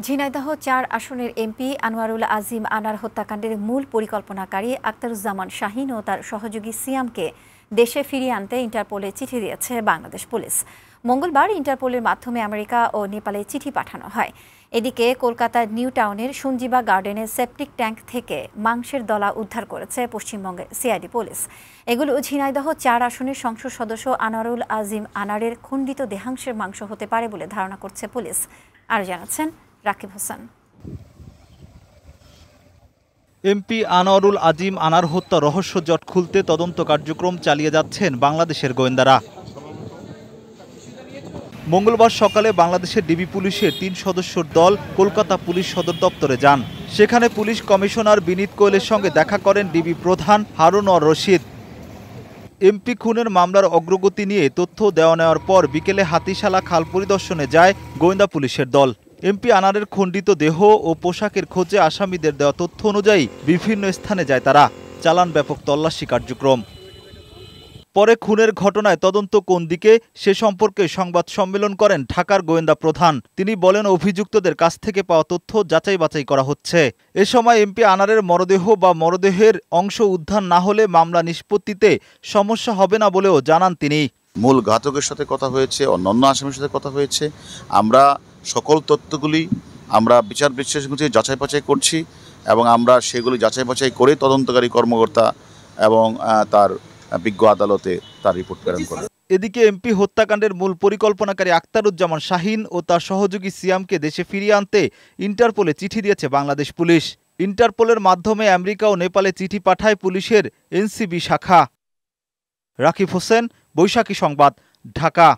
ঝিনাইদহ ৪ আসনের এমপি আনোয়ারুল আজিম আনার হত্যাকাণ্ডের মূল পরিকল্পনাকারী আখতারুজ্জামান শাহীন ও তার সহযোগী সিয়ামকে দেশে ফিরিয়ে আনতে ইন্টারপোলে চিঠি দিয়েছে বাংলাদেশ পুলিশ। মঙ্গলবার ইন্টারপোলের মাধ্যমে আমেরিকা ও নেপালে চিঠি পাঠানো হয়। এদিকে কলকাতার নিউ টাউনের সঞ্জীবা গার্ডেনের সেপটিক ট্যাঙ্ক থেকে মাংসের দলা উদ্ধার করেছে পশ্চিমবঙ্গের সিআইডি পুলিশ। এগুলো ঝিনাইদহ ৪ আসনের সংসদ সদস্য আনোয়ারুল আজিম আনারের খণ্ডিত দেহাংশের মাংস হতে পারে বলে ধারণা করছে পুলিশ। আর জানাচ্ছেন রাকিব হোসেন। এমপি আনোয়ারুল আজিম আনার হত্যা রহস্য জট খুলতে তদন্ত কার্যক্রম চালিয়ে যাচ্ছেন বাংলাদেশের গোয়েন্দারা। মঙ্গলবার সকালে বাংলাদেশের ডিবি পুলিশের ৩ সদস্যের দল কলকাতা পুলিশ সদর দপ্তরে যান। সেখানে পুলিশ কমিশনার বিনীত কোয়েলের সঙ্গে দেখা করেন ডিবি প্রধান হারুন আর রশিদ। এমপি খুনের মামলার অগ্রগতি নিয়ে তথ্য দেওয়া নেওয়ার পর বিকেলে হাতিশালা খাল পরিদর্শনে যায় গোয়েন্দা পুলিশের দল। এমপি আনারের খণ্ডিত দেহ ও পোশাকের খোঁজে আসামিদের দেওয়া তথ্য অনুযায়ী বিভিন্ন স্থানে যায় তারা। চালান ব্যাপক তল্লাশি কার্যক্রম। পরে খুনের ঘটনায় তদন্ত কোন দিকে সে সম্পর্কে সংবাদ সম্মেলন করেন ঢাকার গোয়েন্দা প্রধান। তিনি বলেন, অভিযুক্তদের কাছ থেকে পাওয়া তথ্য যাচাই বাছাই করা হচ্ছে। এ সময় এমপি আনারের মরদেহ বা মরদেহের অংশ উদ্ধার না হলে মামলা নিষ্পত্তিতে সমস্যা হবে না বলেও জানান তিনি। মূল ঘাতকের সাথে কথা হয়েছে, অন্যান্য আসামির সাথে কথা হয়েছে। আমরা সকল তথ্যগুলি আমরা বিচার বিশ্লেষণ যাচাই বাছাই করছি এবং আমরা সেগুলি যাচাই বাছাই করে তদন্তকারী কর্মকর্তা এবং তার বিজ্ঞ আদালতে তার রিপোর্ট প্রেরণ করে। এদিকে এমপি হত্যাকাণ্ডের মূল পরিকল্পনাকারী আখতারুজ্জামান শাহীন ও তার সহযোগী সিয়ামকে দেশে ফিরিয়ে আনতে ইন্টারপোলে চিঠি দিয়েছে বাংলাদেশ পুলিশ। ইন্টারপোলের মাধ্যমে আমেরিকা ও নেপালে চিঠি পাঠায় পুলিশের এনসিবি শাখা। রাকিব হোসেন, বৈশাখী সংবাদ, ঢাকা।